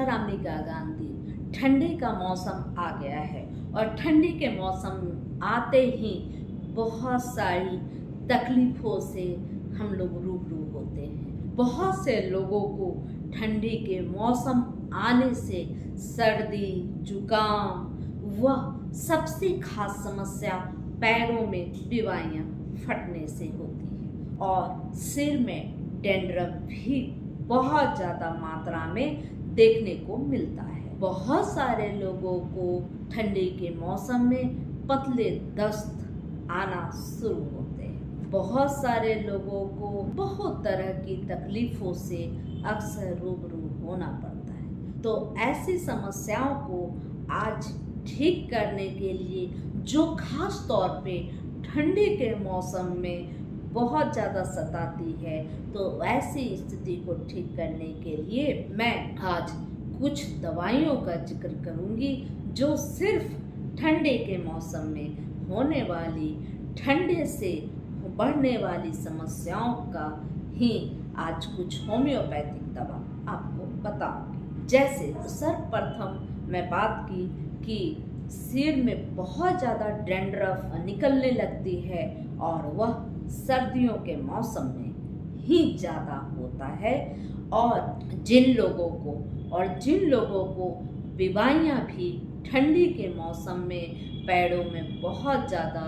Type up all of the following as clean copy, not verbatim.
रामिका गांधी, ठंडी का मौसम आ गया है और ठंडी के मौसम आते ही बहुत सारी तकलीफ़ों से हम लोग रूबरू होते हैं। बहुत से लोगों को ठंडी के मौसम आने से सर्दी, जुकाम व सबसे खास समस्या पैरों में बीमारियां फटने से होती है और सिर में डैंड्रफ भी बहुत ज़्यादा मात्रा में देखने को मिलता है। बहुत सारे लोगों को ठंडी के मौसम में पतले दस्त आना शुरू होते हैं। बहुत सारे लोगों को बहुत तरह की तकलीफ़ों से अक्सर रूबरू होना पड़ता है। तो ऐसी समस्याओं को आज ठीक करने के लिए जो खास तौर पे ठंडी के मौसम में बहुत ज़्यादा सताती है, तो ऐसी स्थिति को ठीक करने के लिए मैं आज कुछ दवाइयों का जिक्र करूंगी जो सिर्फ ठंडे के मौसम में होने वाली ठंडे से बढ़ने वाली समस्याओं का ही आज कुछ होम्योपैथिक दवा आपको बताऊंगी। जैसे सर्वप्रथम मैं बात की कि सिर में बहुत ज़्यादा डैंड्रफ निकलने लगती है और वह सर्दियों के मौसम में ही ज़्यादा होता है और जिन लोगों को बीमारियां भी ठंडी के मौसम में पैरों में बहुत ज़्यादा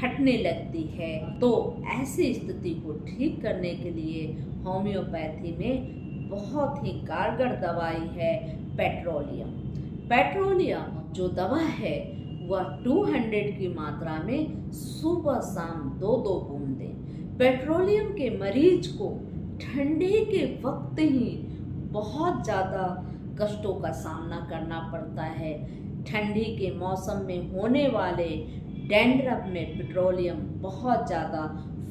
फटने लगती है, तो ऐसी स्थिति को ठीक करने के लिए होम्योपैथी में बहुत ही कारगर दवाई है पेट्रोलियम। पेट्रोलियम जो दवा है वह 200 की मात्रा में सुबह शाम 2-2 बूंद दें। पेट्रोलियम के मरीज को ठंडे के वक्त ही बहुत ज़्यादा कष्टों का सामना करना पड़ता है। ठंडी के मौसम में होने वाले डैंड्रफ में पेट्रोलियम बहुत ज़्यादा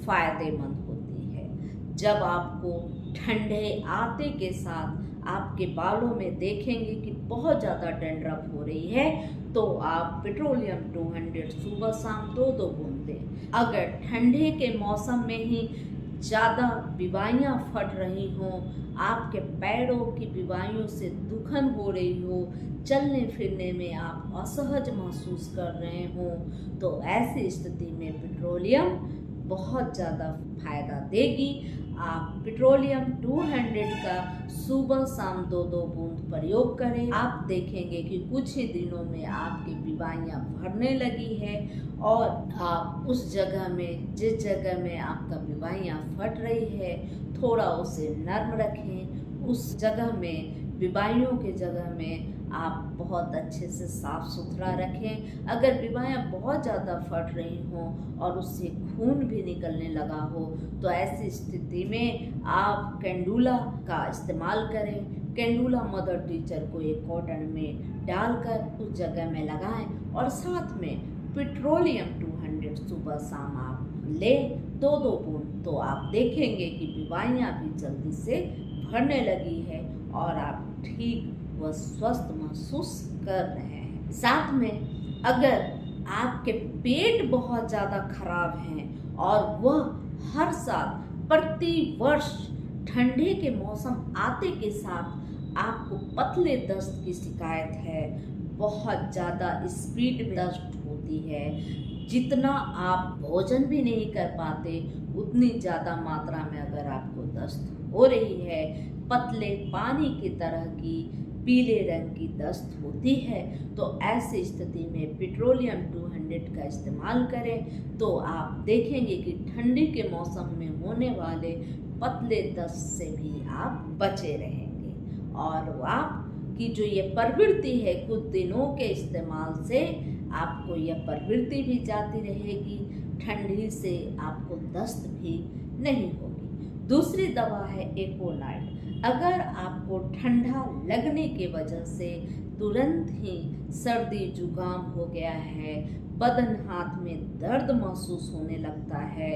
फायदेमंद होती है। जब आपको ठंडे आते के साथ आपके बालों में देखेंगे कि बहुत ज़्यादा डैंड्रफ हो रही है, तो आप पेट्रोलियम 200 सुबह शाम 2-2 बूंद दें। अगर ठंडे के मौसम में ही ज़्यादा बीमारियां फट रही हों, आपके पैरों की बीमारियों से दुखन हो रही हो, चलने फिरने में आप असहज महसूस कर रहे हों, तो ऐसी स्थिति में पेट्रोलियम बहुत ज़्यादा फायदा देगी। आप पेट्रोलियम 200 का सुबह शाम 2-2 बूंद प्रयोग करें। आप देखेंगे कि कुछ ही दिनों में आपकी बीमारियां बढ़ने लगी है और आप उस जगह में, जिस जगह में आपका बीमारियां फट रही है, थोड़ा उसे नर्म रखें। उस जगह में, बीमारियों के जगह में आप बहुत अच्छे से साफ़ सुथरा रखें। अगर बीमारियां बहुत ज़्यादा फट रही हों और उससे खून भी निकलने लगा हो, तो ऐसी स्थिति में आप कैंडुला का इस्तेमाल करें। कैंडुला मदर टीचर को एक कॉटन में डालकर उस जगह में लगाएं और साथ में पेट्रोलियम 200 सुबह शाम आप लें 2-2 बूंद, तो आप देखेंगे कि बीमारियां भी जल्दी से बढ़ने लगी है और आप ठीक व स्वस्थ महसूस कर रहे हैं। साथ में अगर आपके पेट बहुत ज़्यादा खराब हैं और वह हर साल प्रति वर्ष ठंडे के मौसम आते के साथ आपको पतले दस्त की शिकायत है, बहुत ज़्यादा स्पीड में दस्त होती है, जितना आप भोजन भी नहीं कर पाते उतनी ज़्यादा मात्रा में अगर आपको दस्त हो रही है, पतले पानी की तरह की पीले रंग की दस्त होती है, तो ऐसी स्थिति में पेट्रोलियम 200 का इस्तेमाल करें, तो आप देखेंगे कि ठंडी के मौसम में होने वाले पतले दस्त से भी आप बचे रहेंगे। और आपकी जो ये प्रवृत्ति है, कुछ दिनों के इस्तेमाल से आपको यह प्रवृत्ति भी जाती रहेगी, ठंडी से आपको दस्त भी नहीं होगी। दूसरी दवा है एकोनाइट। अगर आपको ठंडा लगने के वजह से तुरंत ही सर्दी जुकाम हो गया है, बदन हाथ में दर्द महसूस होने लगता है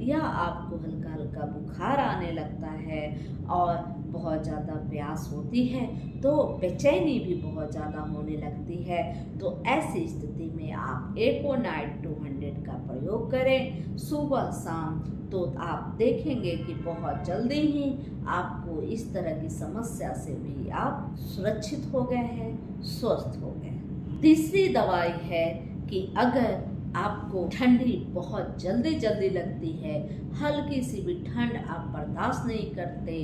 या आपको हल्का हल्का बुखार आने लगता है और बहुत ज़्यादा प्यास होती है, तो बेचैनी भी बहुत ज़्यादा होने लगती है, तो ऐसी स्थिति में आप एकोनाइट 200 का प्रयोग प्रयोग करें सुबह शाम, तो आप देखेंगे कि बहुत जल्दी ही आपको इस तरह की समस्या से भी आप सुरक्षित हो गए हैं, स्वस्थ हो गए। तीसरी दवाई है कि अगर आपको ठंडी बहुत जल्दी जल्दी लगती है, हल्की सी भी ठंड आप बर्दाश्त नहीं करते,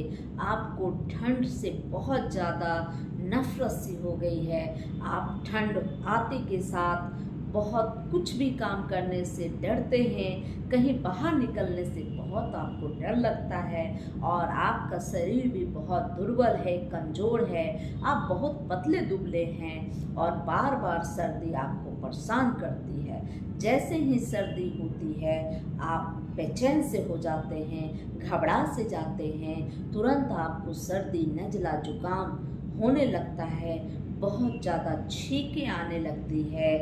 आपको ठंड से बहुत ज़्यादा नफरत सी हो गई है, आप ठंड आते के साथ बहुत कुछ भी काम करने से डरते हैं, कहीं बाहर निकलने से बहुत आपको डर लगता है और आपका शरीर भी बहुत दुर्बल है, कमज़ोर है, आप बहुत पतले दुबले हैं और बार बार सर्दी आपको परेशान करती है। जैसे ही सर्दी होती है आप बेचैन से हो जाते हैं, घबरा से जाते हैं, तुरंत आपको सर्दी, नज़ला, जुकाम होने लगता है, बहुत ज़्यादा छींकें आने लगती है,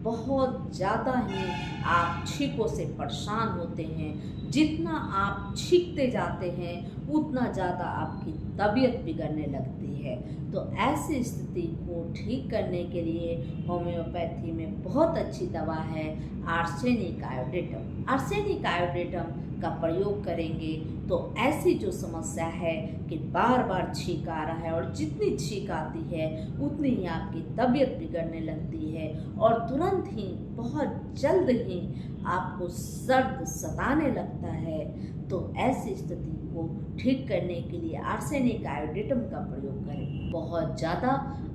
बहुत ज़्यादा ही आप छींकों से परेशान होते हैं। जितना आप छींकते जाते हैं उतना ज़्यादा आपकी तबीयत बिगड़ने लगती है। तो ऐसी स्थिति को ठीक करने के लिए होम्योपैथी में बहुत अच्छी दवा है आर्सेनिक आयोडेटम। आर्सेनिक आयोडेटम का प्रयोग करेंगे तो ऐसी जो समस्या है कि बार बार छींक आ रहा है और जितनी छींक आती है उतनी ही आपकी तबीयत बिगड़ने लगती है और तुरंत ही बहुत जल्द ही आपको सर्द सताने लगता है, तो ऐसी स्थिति को ठीक करने के लिए आर्सेनिक आयोडेटम का प्रयोग करें, बहुत ज़्यादा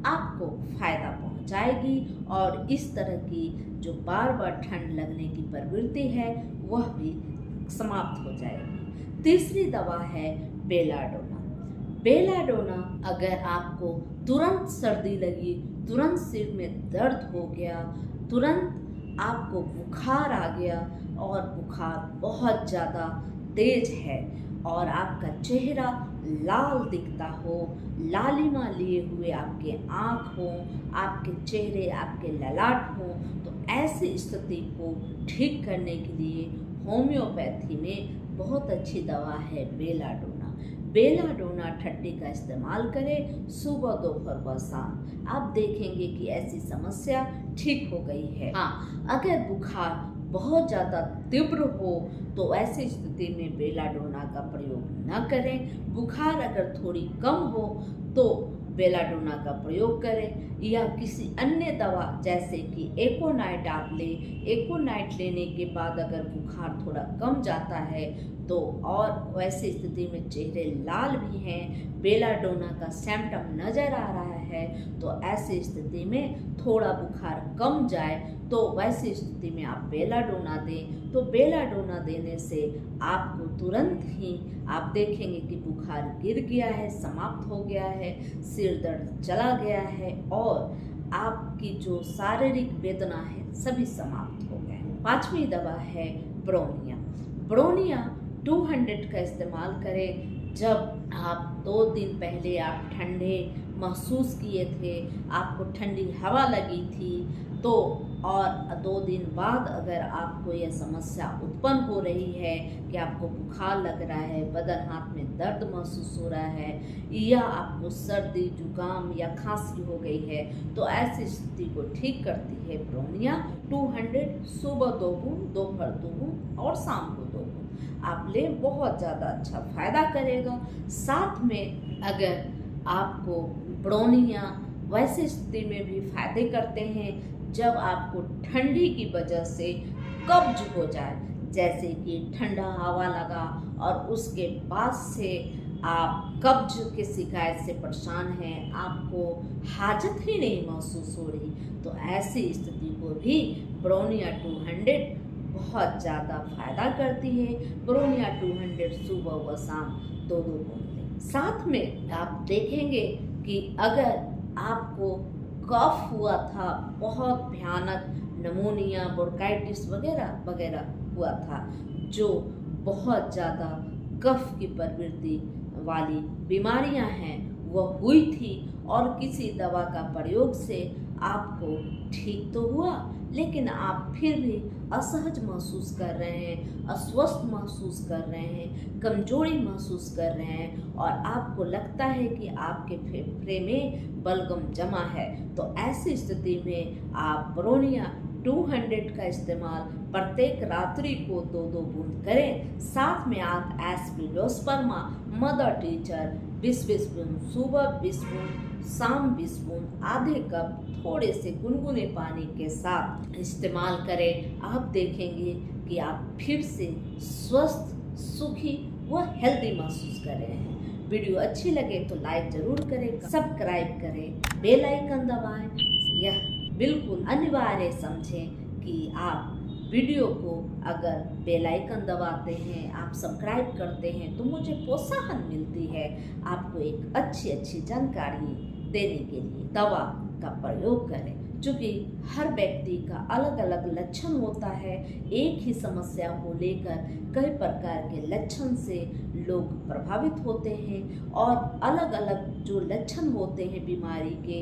आपको फायदा पहुंचाएगी और इस तरह की जो बार बार ठंड लगने की प्रवृत्ति है वह भी समाप्त हो जाएगी। तीसरी दवा है बेलाडोना। बेलाडोना अगर आपको तुरंत सर्दी लगी, तुरंत सिर में दर्द हो गया, तुरंत आपको बुखार आ गया और बुखार बहुत ज़्यादा तेज है और आपका चेहरा लाल दिखता हो, लालिमा लिए हुए आपके आँख हो, आपके चेहरे, आपके ललाट हो, तो ऐसी स्थिति को ठीक करने के लिए होम्योपैथी में बहुत अच्छी दवा है बेलाडोना। बेलाडोना ठंडी का इस्तेमाल करें सुबह, दोपहर व शाम, आप देखेंगे कि ऐसी समस्या ठीक हो गई है। हाँ, अगर बुखार बहुत ज़्यादा तीव्र हो तो ऐसी स्थिति में बेलाडोना का प्रयोग न करें। बुखार अगर थोड़ी कम हो तो बेलाडोना का प्रयोग करें या किसी अन्य दवा जैसे कि एकोनाइट आप लें। एकोनाइट लेने के बाद अगर बुखार थोड़ा कम जाता है तो, और वैसी स्थिति में चेहरे लाल भी हैं, बेलाडोना का सिम्टम नज़र आ रहा है, तो ऐसी स्थिति में थोड़ा बुखार कम जाए तो वैसी स्थिति में आप बेलाडोना दें। तो बेलाडोना देने से आपको तुरंत ही आप देखेंगे कि बुखार गिर गया है, समाप्त हो गया है, सिर दर्द चला गया है और आपकी जो शारीरिक वेदना है सभी समाप्त हो गए। पांचवी दवा है ब्रोनिया। ब्रोनिया 200 का इस्तेमाल करें। जब आप 2 दिन पहले आप ठंडे महसूस किए थे, आपको ठंडी हवा लगी थी, तो और 2 दिन बाद अगर आपको यह समस्या उत्पन्न हो रही है कि आपको बुखार लग रहा है, बदन हाथ में दर्द महसूस हो रहा है या आपको सर्दी, जुकाम या खांसी हो गई है, तो ऐसी स्थिति को ठीक करती है ब्रोनिया 200। सुबह 2 बूंद, दोपहर 2 बूंद और शाम को 2 बूंद आप लें, बहुत ज़्यादा अच्छा फायदा करेगा। साथ में अगर आपको ब्रोनिया वैसी स्थिति में भी फायदे करते हैं जब आपको ठंडी की वजह से कब्ज हो जाए, जैसे कि ठंडा हवा लगा और उसके बाद से आप कब्ज की शिकायत से परेशान हैं, आपको हाजत ही नहीं महसूस हो रही, तो ऐसी स्थिति को भी ब्रोनिया 200 बहुत ज़्यादा फायदा करती है। ब्रोनिया 200 सुबह व शाम 2-2 बूंद लें। साथ में आप देखेंगे कि अगर आपको कफ हुआ था, बहुत भयानक निमोनिया, ब्रोंकाइटिस वगैरह वगैरह हुआ था, जो बहुत ज़्यादा कफ की प्रवृत्ति वाली बीमारियां हैं, वह हुई थी और किसी दवा का प्रयोग से आपको ठीक तो हुआ, लेकिन आप फिर भी असहज महसूस कर रहे हैं, अस्वस्थ महसूस कर रहे हैं, कमजोरी महसूस कर रहे हैं और आपको लगता है कि आपके फेफड़े में बलगम जमा है, तो ऐसी स्थिति में आप ब्रोनिया 200 का इस्तेमाल प्रत्येक रात्रि को 2-2 बूंद करें। साथ में आप एस्पिडोस्पर्मा मदर टीचर 20-20 बूंद सुबह, 20 बूंद शाम, 20 बूंद आधे कप थोड़े से गुनगुने पानी के साथ इस्तेमाल करें। आप देखेंगे कि आप फिर से स्वस्थ, सुखी व हेल्दी महसूस कर रहे हैं। वीडियो अच्छी लगे तो लाइक जरूर करें, सब्सक्राइब करें, बेल आइकन दबाएं। यह बिल्कुल अनिवार्य समझें कि आप वीडियो को अगर बेल आइकन दबाते हैं, आप सब्सक्राइब करते हैं तो मुझे प्रोत्साहन मिलती है आपको एक अच्छी जानकारी देने के लिए। दवा का प्रयोग करें, क्योंकि हर व्यक्ति का अलग अलग लक्षण होता है। एक ही समस्या को लेकर कई प्रकार के लक्षण से लोग प्रभावित होते हैं और अलग अलग जो लक्षण होते हैं बीमारी के,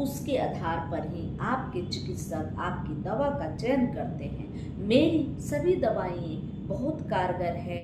उसके आधार पर ही आपके चिकित्सक आपकी दवा का चयन करते हैं। मेरी सभी दवाएं बहुत कारगर है।